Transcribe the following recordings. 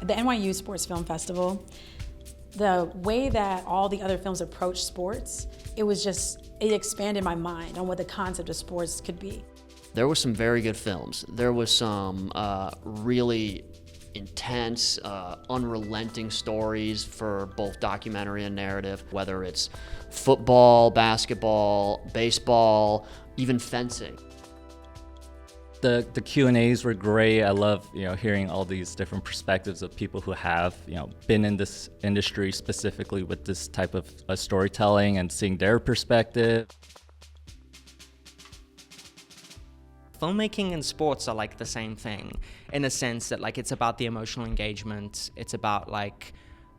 The NYU Sports Film Festival, the way that all the other films approach sports, it expanded my mind on what the concept of sports could be. There were some very good films. There was some really intense, unrelenting stories for both documentary and narrative, whether it's football, basketball, baseball, even fencing. The Q&As were great. I love hearing all these different perspectives of people who have been in this industry specifically with this type of storytelling and seeing their perspective. Filmmaking and sports are like the same thing in a sense that it's about the emotional engagement, it's about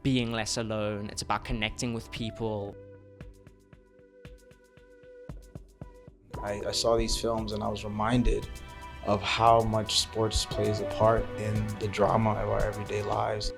being less alone, it's about connecting with people. I saw these films and I was reminded of how much sports plays a part in the drama of our everyday lives.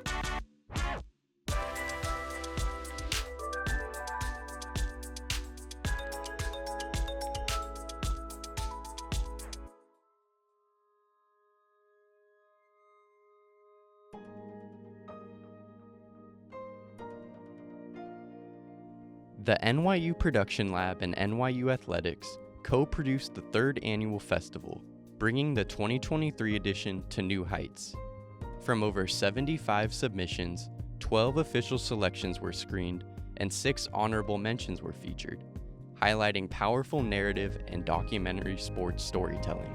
The NYU Production Lab and NYU Athletics co-produced the third annual festival, bringing the 2023 edition to new heights. From over 75 submissions, 12 official selections were screened, and 6 honorable mentions were featured, highlighting powerful narrative and documentary sports storytelling.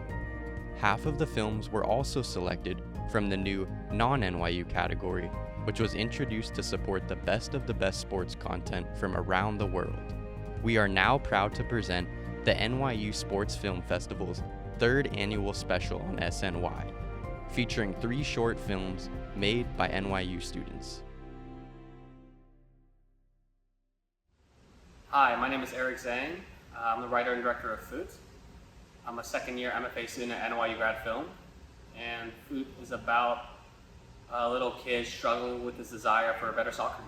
Half of the films were also selected from the new non-NYU category, which was introduced to support the best sports content from around the world. We are now proud to present the NYU Sports Film Festival's third annual special on SNY, featuring 3 short films made by NYU students. Hi, my name is Eric Zhang. I'm the writer and director of Foot. I'm a second-year MFA student at NYU Grad Film, and Foot is about a little kid struggling with his desire for a better soccer.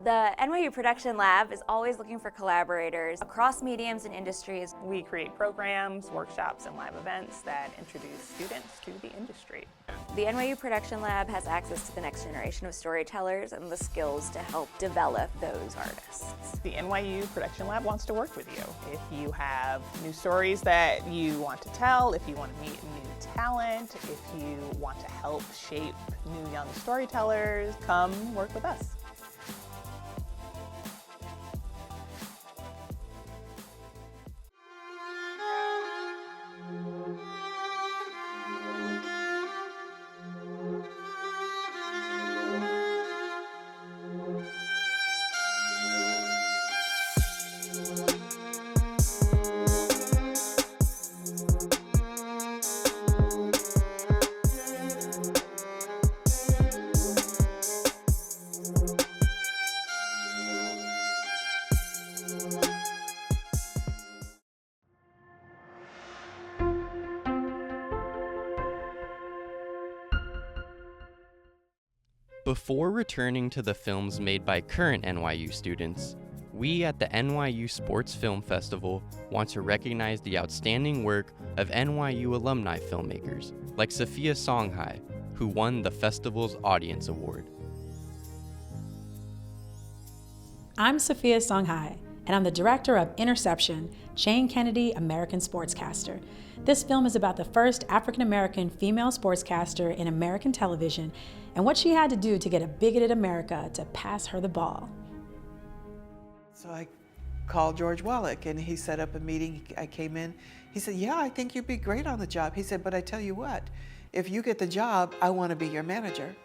The NYU Production Lab is always looking for collaborators across mediums and industries. We create programs, workshops, and live events that introduce students to the industry. The NYU Production Lab has access to the next generation of storytellers and the skills to help develop those artists. The NYU Production Lab wants to work with you. If you have new stories that you want to tell, if you want to meet new talent, if you want to help shape new young storytellers, come work with us. Before returning to the films made by current NYU students, we at the NYU Sports Film Festival want to recognize the outstanding work of NYU alumni filmmakers like Sophia Songhai, who won the festival's Audience Award. I'm Sophia Songhai, and I'm the director of Interception, Jane Kennedy American Sportscaster. This film is about the first African-American female sportscaster in American television and what she had to do to get a bigoted America to pass her the ball. So I called George Wallach and he set up a meeting. I came in, he said, yeah, I think you'd be great on the job. He said, but I tell you what, if you get the job, I want to be your manager.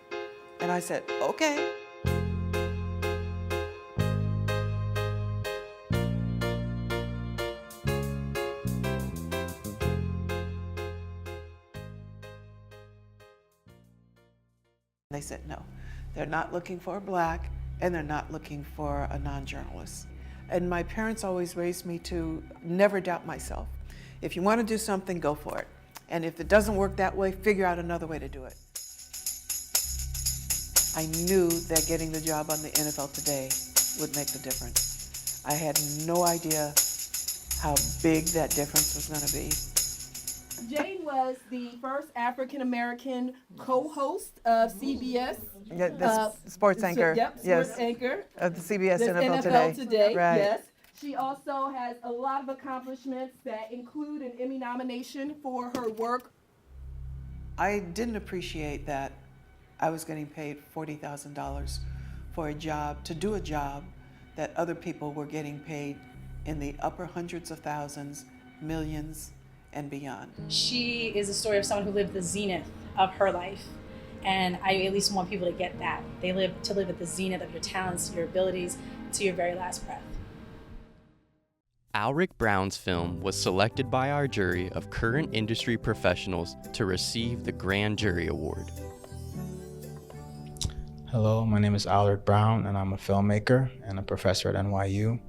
And I said, okay. They said no, they're not looking for a black and they're not looking for a non-journalist. And my parents always raised me to never doubt myself. If you want to do something, go for it. And if it doesn't work that way, figure out another way to do it. I knew that getting the job on the NFL Today would make the difference. I had no idea how big that difference was going to be. Jane was the first African-American co-host of CBS. Yeah, the sports anchor. Yep, sports anchor. Of the CBS NFL Today. Right. Yes. She also has a lot of accomplishments that include an Emmy nomination for her work. I didn't appreciate that I was getting paid $40,000 for a job, to do a job that other people were getting paid in the upper hundreds of thousands, millions, and beyond. She is a story of someone who lived the zenith of her life. And I at least want people to get that. They live at the zenith of your talents, your abilities, to your very last breath. Alric Brown's film was selected by our jury of current industry professionals to receive the Grand Jury Award. Hello, my name is Alric Brown, and I'm a filmmaker and a professor at NYU.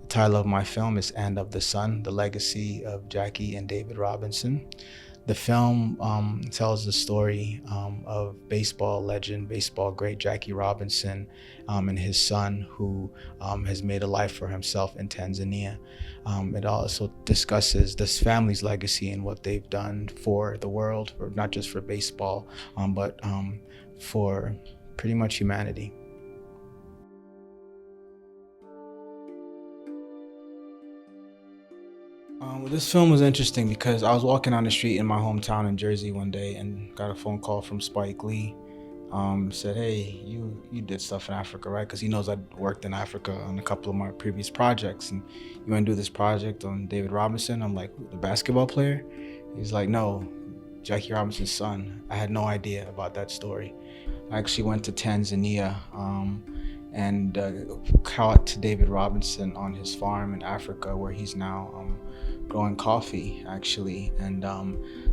The title of my film is End of the Sun, The Legacy of Jackie and David Robinson. The film tells the story of baseball legend, baseball great Jackie Robinson and his son, who has made a life for himself in Tanzania. It also discusses this family's legacy and what they've done for the world, or not just for baseball, but for pretty much humanity. This film was interesting because I was walking on the street in my hometown in Jersey one day and got a phone call from Spike Lee. Said, hey, you did stuff in Africa, right? Because he knows I worked in Africa on a couple of my previous projects, and you want to do this project on David Robinson? I'm like, the basketball player? He's like, no, Jackie Robinson's son. I had no idea about that story. I actually went to Tanzania and caught David Robinson on his farm in Africa, where he's now growing coffee, actually, and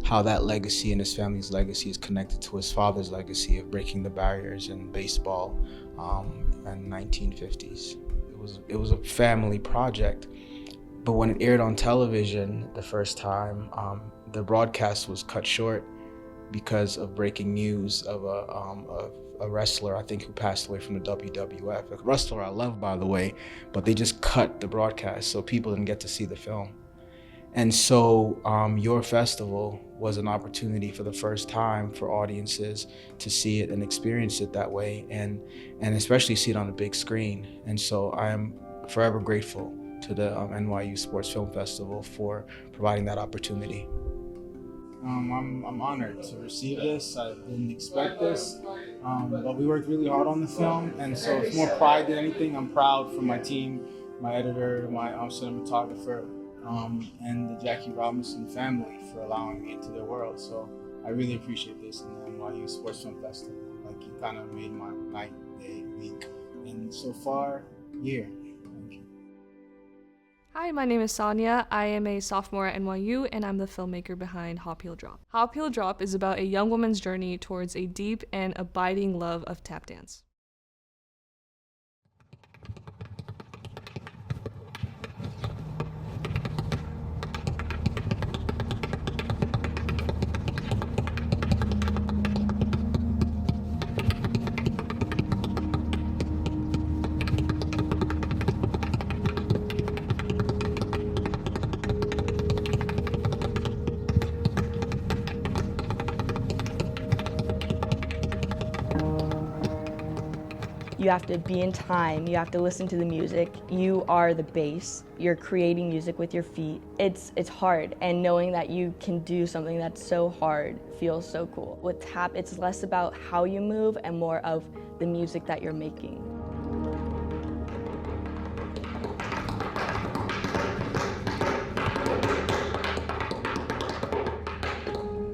how that legacy and his family's legacy is connected to his father's legacy of breaking the barriers in baseball in the 1950s. It was a family project, but when it aired on television the first time, the broadcast was cut short because of breaking news of a wrestler, I think, who passed away from the WWF. A wrestler I love, by the way, but they just cut the broadcast, so people didn't get to see the film. And so your festival was an opportunity for the first time for audiences to see it and experience it that way, and especially see it on a big screen. And so I am forever grateful to the NYU Sports Film Festival for providing that opportunity. I'm honored to receive this. I didn't expect this, but we worked really hard on the film, and so it's more pride than anything. I'm proud for my team, my editor, my cinematographer, and the Jackie Robinson family for allowing me into their world. So I really appreciate this in the NYU Sports Film Festival. Like, you kind of made my night, day, week, and so far, year. Thank you. Hi, my name is Sonia. I am a sophomore at NYU, and I'm the filmmaker behind Hop Heel Drop. Hop Heel Drop is about a young woman's journey towards a deep and abiding love of tap dance. You have to be in time, you have to listen to the music. You are the bass. You're creating music with your feet. It's hard, and knowing that you can do something that's so hard feels so cool. With tap, it's less about how you move and more of the music that you're making.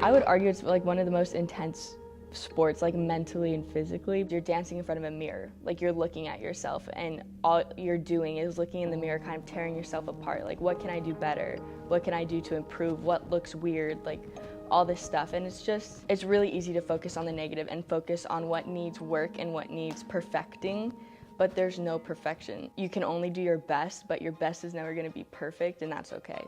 I would argue it's like one of the most intense sports, like mentally and physically. You're dancing in front of a mirror, like you're looking at yourself, and all you're doing is looking in the mirror, kind of tearing yourself apart. Like, what can I do better? What can I do to improve? What looks weird? Like, all this stuff. And it's really easy to focus on the negative and focus on what needs work and what needs perfecting, but there's no perfection. You can only do your best, but your best is never gonna be perfect, and that's okay.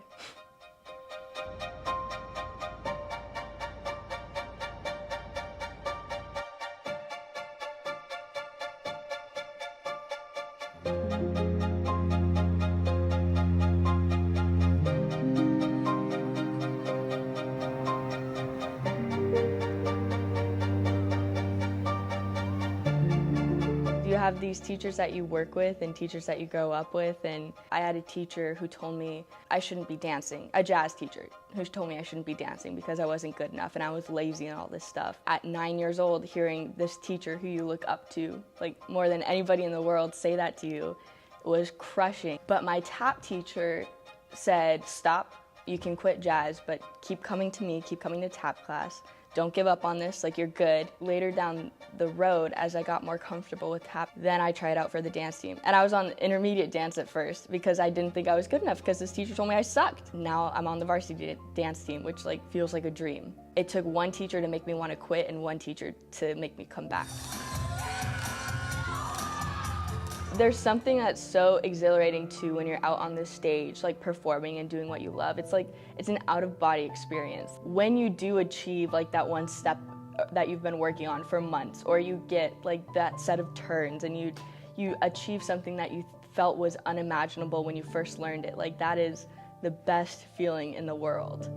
You have these teachers that you work with and teachers that you grow up with, and I had a teacher who told me I shouldn't be dancing, a jazz teacher who told me I shouldn't be dancing because I wasn't good enough and I was lazy and all this stuff. At 9 years old, hearing this teacher who you look up to, like more than anybody in the world, say that to you was crushing. But my tap teacher said, stop, you can quit jazz, but keep coming to me, keep coming to tap class. Don't give up on this, like you're good. Later down the road, as I got more comfortable with tap, then I tried out for the dance team. And I was on intermediate dance at first because I didn't think I was good enough because this teacher told me I sucked. Now I'm on the varsity dance team, which feels like a dream. It took one teacher to make me want to quit and one teacher to make me come back. There's something that's so exhilarating too when you're out on this stage, like performing and doing what you love. It's an out-of-body experience. When you do achieve that one step that you've been working on for months, or you get that set of turns and you achieve something that you felt was unimaginable when you first learned it, that is the best feeling in the world.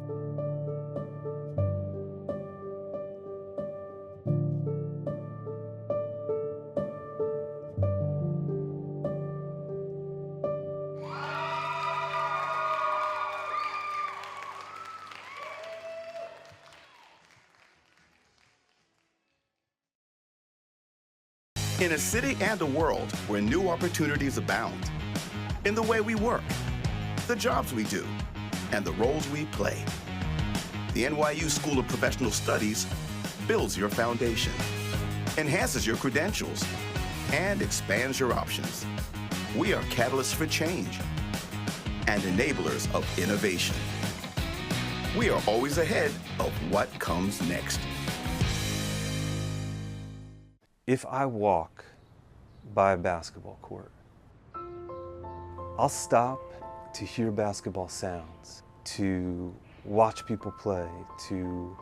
In a city and a world where new opportunities abound, in the way we work, the jobs we do, and the roles we play, the NYU School of Professional Studies builds your foundation, enhances your credentials, and expands your options. We are catalysts for change and enablers of innovation. We are always ahead of what comes next. If I walk by a basketball court, I'll stop to hear basketball sounds, to watch people play, to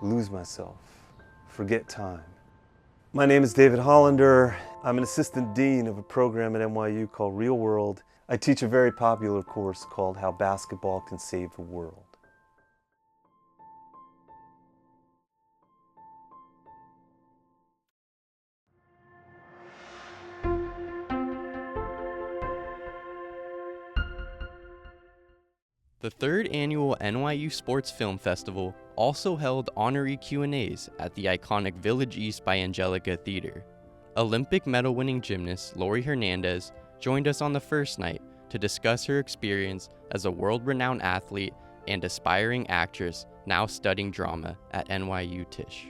lose myself, forget time. My name is David Hollander. I'm an assistant dean of a program at NYU called Real World. I teach a very popular course called How Basketball Can Save the World. The third annual NYU Sports Film Festival also held honorary Q&As at the iconic Village East by Angelica Theater. Olympic medal-winning gymnast Lori Hernandez joined us on the first night to discuss her experience as a world-renowned athlete and aspiring actress now studying drama at NYU Tisch.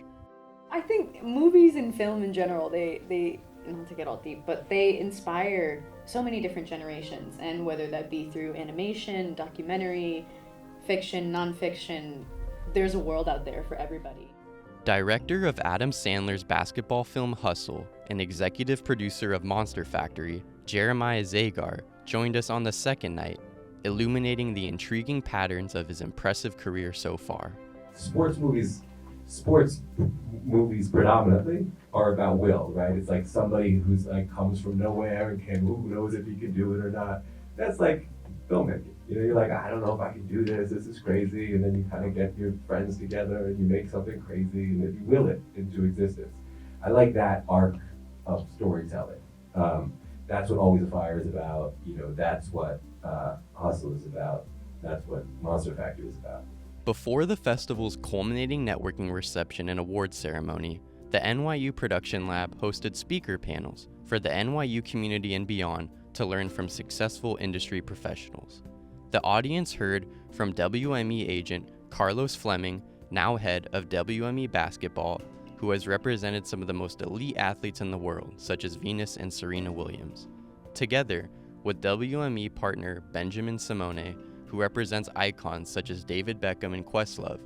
I think movies and film in general, they not to get all deep, but they inspire so many different generations, and whether that be through animation, documentary, fiction, nonfiction, there's a world out there for everybody. Director of Adam Sandler's basketball film Hustle and executive producer of Monster Factory, Jeremiah Zagar, joined us on the second night, illuminating the intriguing patterns of his impressive career so far. Sports movies predominantly are about will, right? It's like somebody who's like comes from nowhere and who knows if he can do it or not. That's like filmmaking. You know, you're like, I don't know if I can do this. This is crazy, and then you kind of get your friends together and you make something crazy, and then you will it into existence. I like that arc of storytelling. That's what Always a Fire is about. You know, that's what Hustle is about. That's what Monster Factory is about. Before the festival's culminating networking reception and awards ceremony, the NYU Production Lab hosted speaker panels for the NYU community and beyond to learn from successful industry professionals. The audience heard from WME agent Carlos Fleming, now head of WME basketball, who has represented some of the most elite athletes in the world, such as Venus and Serena Williams, together with WME partner Benjamin Simone, who represents icons such as David Beckham and Questlove.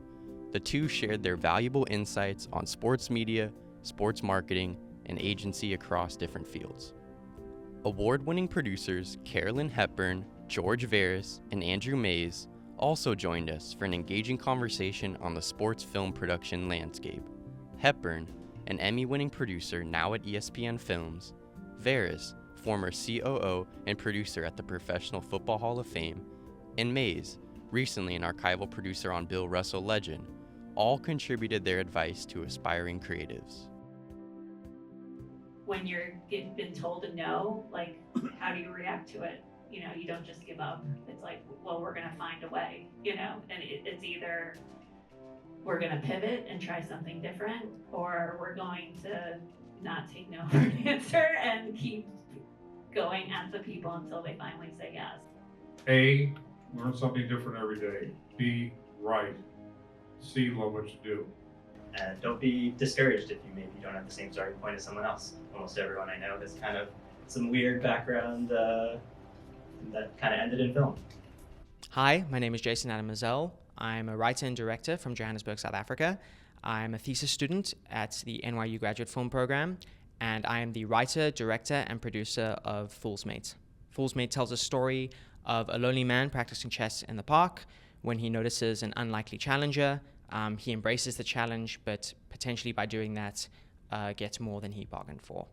The two shared their valuable insights on sports media, sports marketing, and agency across different fields. Award-winning producers Carolyn Hepburn, George Veras, and Andrew Mays also joined us for an engaging conversation on the sports film production landscape. Hepburn, an Emmy-winning producer now at ESPN Films, Veras, former COO and producer at the Professional Football Hall of Fame, and Mays, recently an archival producer on Bill Russell Legend, all contributed their advice to aspiring creatives. When you're been told a no, like, how do you react to it? You know, you don't just give up. It's like, well, we're gonna find a way, you know, and it's either we're gonna pivot and try something different, or we're going to not take no for an answer and keep going at the people until they finally say yes. A, learn something different every day. B, write. C, love what you do. And don't be discouraged if you maybe don't have the same starting point as someone else. Almost everyone I know has kind of some weird background that kind of ended in film. Hi, my name is Jason Adam Mazel. I'm a writer and director from Johannesburg, South Africa. I'm a thesis student at the NYU Graduate Film Program, and I am the writer, director, and producer of Fool's Mate. Fool's Mate tells a story of a lonely man practicing chess in the park. When he notices an unlikely challenger, he embraces the challenge, but potentially by doing that, gets more than he bargained for.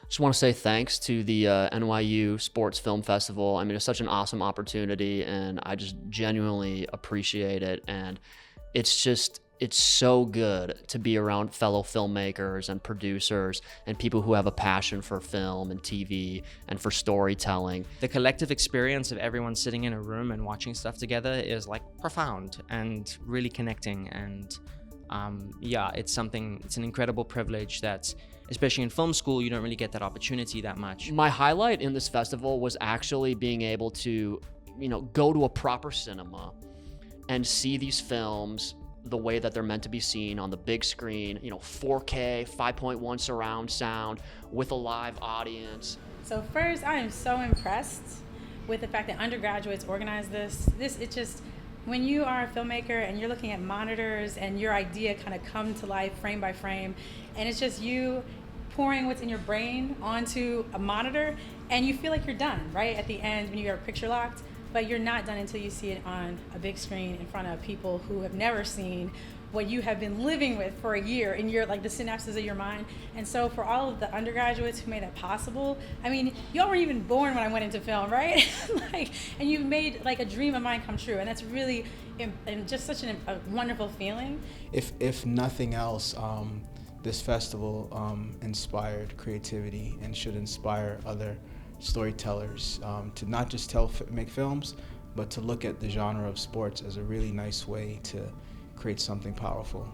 Just want to say thanks to the NYU Sports Film Festival. I mean, it's such an awesome opportunity, and I just genuinely appreciate it. And it's so good to be around fellow filmmakers and producers and people who have a passion for film and TV and for storytelling. The collective experience of everyone sitting in a room and watching stuff together is like profound and really connecting. And it's an incredible privilege that, especially in film school, you don't really get that opportunity that much. My highlight in this festival was actually being able to, go to a proper cinema and see these films the way that they're meant to be seen on the big screen, 4K, 5.1 surround sound with a live audience. So first, I am so impressed with the fact that undergraduates organize this. It's just, when you are a filmmaker and you're looking at monitors and your idea kind of come to life frame by frame, and it's just you pouring what's in your brain onto a monitor, and you feel like you're done, right? At the end, when you are picture locked, but you're not done until you see it on a big screen in front of people who have never seen what you have been living with for a year in your, like, the synapses of your mind. And so for all of the undergraduates who made that possible, I mean, y'all weren't even born when I went into film, right? And you made like a dream of mine come true, and that's really and just such a wonderful feeling. If nothing else, this festival inspired creativity and should inspire other storytellers to not just make films, but to look at the genre of sports as a really nice way to create something powerful.